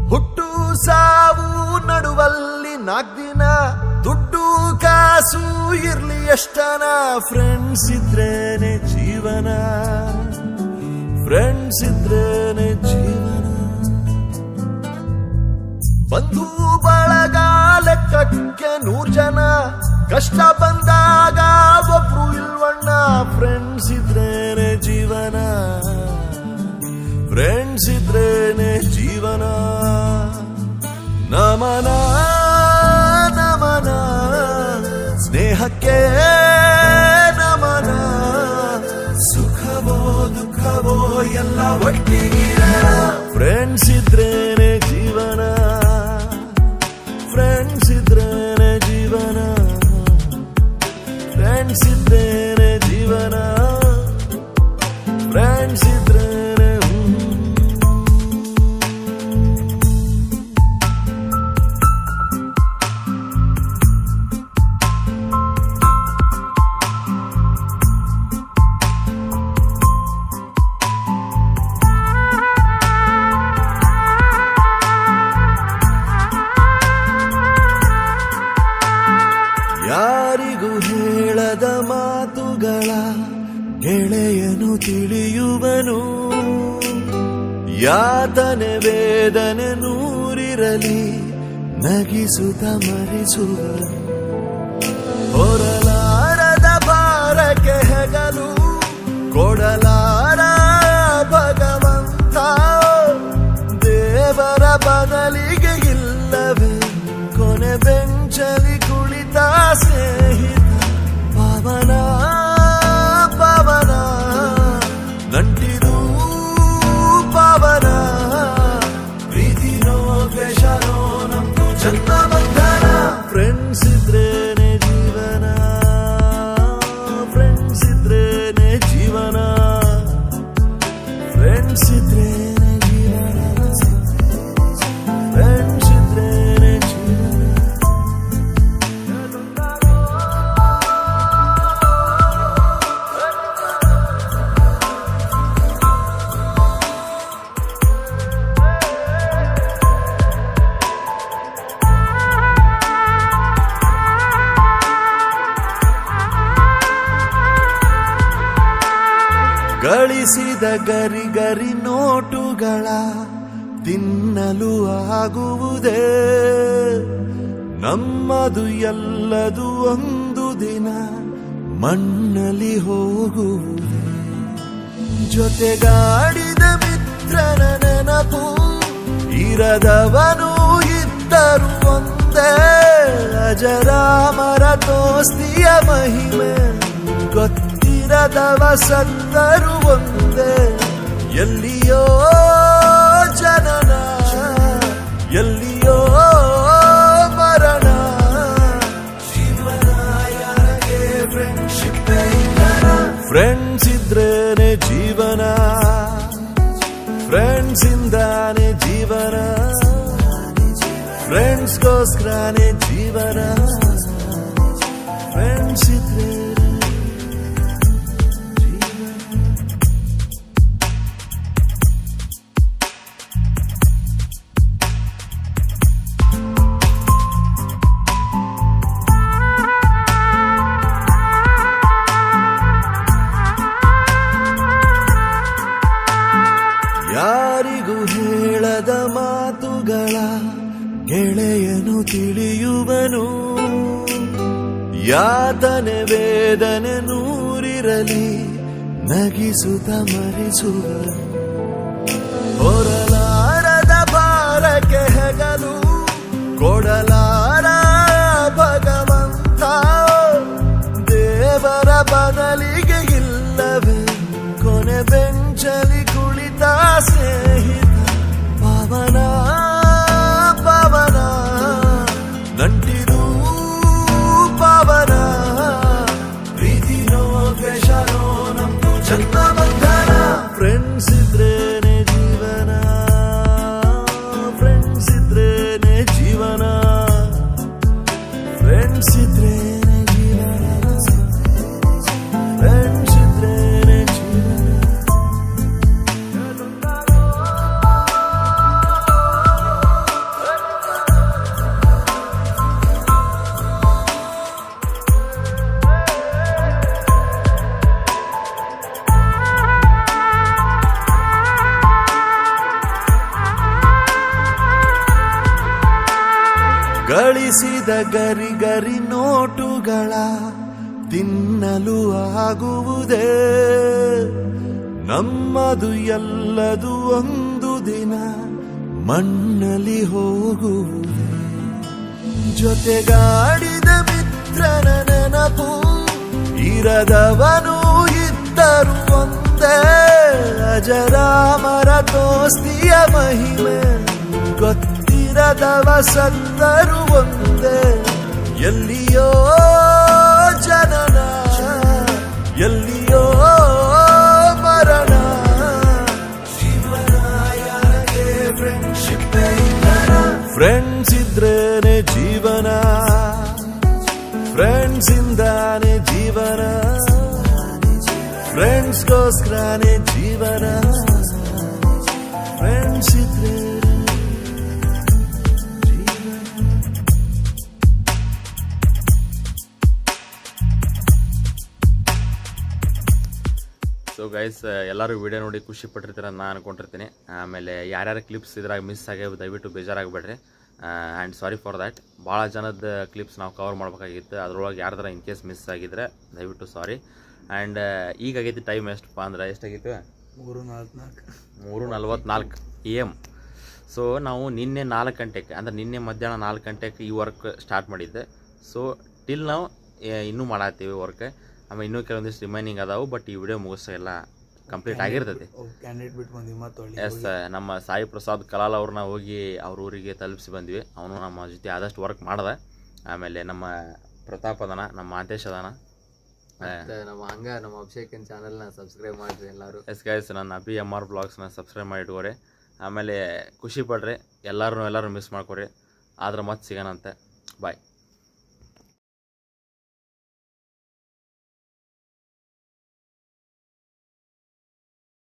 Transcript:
ಹುಟ್ಟು ಸಾವು ನಡುವಲ್ಲಿ ನಾಲ್ಕದಿನ ದುಡ್ಡು ಕಾಸು ಇರ್ಲಿ ಎಷ್ಟನ ಫ್ರೆಂಡ್ಸ್ ಇದ್ರೇನೆ ಜೀವನ ಫ್ರೆಂಡ್ಸ್ ಇದ್ರೇನೆ ಜೀವನ ಬಂಧು ಬಳಗ ಲೆಕ್ಕಕ್ಕೆ 100 ಜನ ಕಷ್ಟ ಬಂದಾಗ ಒಬ್ರು ಇಲ್ವಣ್ಣ ಫ್ರೆಂಡ್ಸ್ ಇದ್ರೇನೆ ಜೀವನ ಫ್ರೆಂಡ್ಸ್ ಇದ್ರೇನೆ ಜೀವನ ನಮನ ನಮನ ಸ್ನೇಹಕ್ಕೆ ನಮನ ಸುಖವೋ ದುಃಖವೋ ಎಲ್ಲ ಒಟ್ಟಿಗೆ ಫ್ರೆಂಡ್ಸ್ ಇದ್ರೇನೆ ಜೀವನ ಫ್ರೆಂಡ್ಸ್ ಇದ್ರೇನೆ ಜೀವನ ಫ್ರೆಂಡ್ಸ್ ಇದ್ರೇನೆ ಜೀವನ ಫ್ರೆಂಡ್ಸ್ ಇದ್ರೇನೆ ಯಾರಿಗೂ ಹೇಳದ ಮಾತುಗಳ ಗೆಳೆಯನು ತಿಳಿಯುವನು ಯಾತನೆ ವೇದನೆ ನೂರಿರಲಿ ನಗಿಸುತ್ತ ಮರೆಸುವನು ಹೊರಲಾರದ ಭಾರಕ್ಕೆ ಹೆಗಲು ಕೊಡಲಾರ ಭಗವಂತ ದೇವರ ಬದಲಿಗೆ ಇಲ್ಲವೇ ಕೊನೆ ಬೆಂಚಲಿ ಕುಳಿತ ಸ್ನೇಹಿತ ಪವನ ಪವನ ನಂಟಿರು ಪವನ ಪ್ರೀತಿನೋ ದ್ವೇಷನೋ ನಮ್ದು ಜನ್ಮ ಬಂಧನ ಫ್ರೆಂಡ್ಸ್ ಇದ್ರೇನೆ ಜೀವನ ಫ್ರೆಂಡ್ಸ್ ಇದ್ರೇನೆ ಜೀವನ ಫ್ರೆಂಡ್ಸ್ ಇದ್ರೇನೆ ಜೀವನ ಫ್ರೆಂಡ್ಸ್ ಇದ್ರೇನೆ ಜೀವನ ಗಳಿಸಿದ ಗರಿ ಗರಿ ನೋಟುಗಳ ತಿನ್ನಲು ಆಗುವುದೇ ನಮ್ಮದು ಎಲ್ಲದು ಒಂದು ದಿನ ಮಣ್ಣಲ್ಲಿ ಹೋಗುವುದೇ ಜೊತೆಗಾಡಿದ ಮಿತ್ರನ ನೆನಪು ಇರದವನು ಇದ್ದರು ಒಂದೇ ಅಜರಾಮರ ದೋಸ್ತಿಯ ಮಹಿಮೆ ಗೊತ್ತಿರದವ ಸತ್ತರು ಒಂದೇ ಎಲ್ಲಿಯೋ ಜನನ ಎಲ್ಲಿಯೋ ಮರಣ ಜೀವನ ಯಾರಗೆ ಫ್ರೆಂಡ್ಶಿಪ್ ಫ್ರೆಂಡ್ಸ್ ಇದ್ರೇನೆ ಜೀವನ ಫ್ರೆಂಡ್ಸ್ ಇಂದಾನೆ ಜೀವನ ಫ್ರೆಂಡ್ಸ್ಗೋಸ್ಕರನೇ ಜೀವನ ಫ್ರೆಂಡ್ಸ್ ಇದ್ರೆ ಯಾರಿಗೂ ಹೇಳದ ಮಾತುಗಳ ಗೆಳೆಯನು ತಿಳಿಯುವನು ಯಾತನೆ ವೇದನೆ ನೂರಿರಲಿ ನಗಿಸುತ್ತ ಮರೆಸುವನು ಹೊರಲಾರದ ಭಾರಕ್ಕೆ ಹೆಗಲು ಕೊಡಲಾರ ಭಗವಂತ ದೇವರ ಬದಲಿಗೆ ಇಲ್ಲವೇ ಕೊನೆ ಬೆಂಚಲಿ ಕುಳಿತ ಸ್ನೇಹಿತ ಪವನ ಪವನ ನಂಟಿರು ಪವನ ಪ್ರೀತಿನೋ ದ್ವೇಷನೋ ನಮ್ದು ಜನ್ಮ ಬಂಧನ ಫ್ರೆಂಡ್ಸ್ ಇದ್ರೇನೆ ಜೀವನ ಗಳಿಸಿದ ಗರಿ ಗರಿ ನೋಟುಗಳ ತಿನ್ನಲು ಆಗುವುದೇ ನಮ್ಮದು ಎಲ್ಲದು ಒಂದು ದಿನ ಮಣ್ಣಲ್ಲಿ ಹೋಗುವುದೇ ಜೊತೆಗಾಡಿದ ಮಿತ್ರನ ನೆನಪು ಇರದವನು ಇದ್ದರು ಒಂದೇ ಅಜರಾಮರ ದೋಸ್ತಿಯ ಮಹಿಮೆ ಗೊತ್ತಿರದವ ಸತ್ತರು ಒಂದೇ ಎಲ್ಲಿಯೋ ಜನನ ಎಲ್ಲಿಯೋ ಮರಣ ಜೀವನಾಯನಗೆ ಫ್ರೆಂಡ್ಶಿಪ್ ಫ್ರೆಂಡ್ಸ್ ಇದ್ರೇನೆ ಜೀವನ ಫ್ರೆಂಡ್ಸ್ ಇಂದಾನೆ ಜೀವನ ಫ್ರೆಂಡ್ಸ್ಗೋಸ್ಕರನೇ ಜೀವನ ಫ್ರೆಂಡ್ಸ್ ಇದ್ರೆ ಸೊ ಗೈಸ್ ಎಲ್ಲರೂ ವಿಡಿಯೋ ನೋಡಿ ಖುಷಿ ಪಟ್ಟಿರ್ತೀರ ನಾನು ಅನ್ಕೊಂಡಿರ್ತೀನಿ. ಆಮೇಲೆ ಯಾರ್ಯಾರು ಕ್ಲಿಪ್ಸ್ ಇದ್ರಾಗ ಮಿಸ್ ಆಗ್ಯಾವ ದಯವಿಟ್ಟು ಬೇಜಾರಾಗಬೇಡ್ರಿ. And sorry for that. ಭಾಳ ಜನದ ಕ್ಲಿಪ್ಸ್ ನಾವು ಕವರ್ ಮಾಡ್ಬೇಕಾಗಿತ್ತು, ಅದ್ರೊಳಗೆ ಯಾರ್ದಾರ ಇನ್ ಕೇಸ್ ಮಿಸ್ ಆಗಿದ್ರೆ ದಯವಿಟ್ಟು ಸಾರಿ. ಆ್ಯಂಡ್ ಈಗಾಗೈತಿ ಟೈಮ್ ಎಷ್ಟಪ್ಪ ಅಂದ್ರೆ ಎಷ್ಟಾಗಿತ್ತು? 3:44 AM. ಸೊ ನಾವು ನಿನ್ನೆ 4 ಗಂಟೆಗೆ ಅಂದರೆ ನಿನ್ನೆ ಮಧ್ಯಾಹ್ನ 4 ಗಂಟೆಗೆ ಈ ವರ್ಕ್ ಸ್ಟಾರ್ಟ್ ಮಾಡಿದ್ದೆ. ಸೊ ಟಿಲ್ ನಾವು ಇನ್ನೂ ಮಾಡತ್ತೀವಿ ವರ್ಕ್. ಆಮೇಲೆ ಇನ್ನೂ ಕೆಲವೊಂದಿಷ್ಟು ರಿಮೈನಿಂಗ್ ಅದಾವು, ಬಟ್ ಈ ವಿಡಿಯೋ ಮುಗಿಸೋ ಎಲ್ಲ ಕಂಪ್ಲೀಟ್ ಆಗಿರ್ತೈತಿ. ಎಸ್, ನಮ್ಮ ಸಾಯಿ ಪ್ರಸಾದ್ ಕಲಾಲ್ ಅವ್ರನ್ನ ಹೋಗಿ ಅವ್ರ ಊರಿಗೆ ತಲುಪಿಸಿ ಬಂದ್ವಿ. ಅವನು ನಮ್ಮ ಜೊತೆ ಆದಷ್ಟು ವರ್ಕ್ ಮಾಡ್ದ. ಆಮೇಲೆ ನಮ್ಮ ಪ್ರತಾಪ್ ಅದಾನ, ನಮ್ಮ ಮಾಂತೇಶ್ ಅದಾನ, ನಮ್ಮ ಅಭಿಷೇಕನ್ ಚಾನಲ್ನ ಸಬ್ಸ್ಕ್ರೈಬ್ ಮಾಡಿರಿ ಎಲ್ಲರೂ. ಎಸ್ ಗೈಸ್, ನನ್ನ ಅಭಿ MR ಬ್ಲಾಗ್ಸ್ನ ಸಬ್ಸ್ಕ್ರೈಬ್ ಮಾಡಿ ಇಟ್ಕೋರಿ. ಆಮೇಲೆ ಖುಷಿ ಪಡ್ರಿ, ಎಲ್ಲರೂ ಮಿಸ್ ಮಾಡ್ಕೊರಿ. ಆದ್ರೆ ಮತ್ತೆ ಸಿಗೋಣಂತೆ. ಬಾಯ್.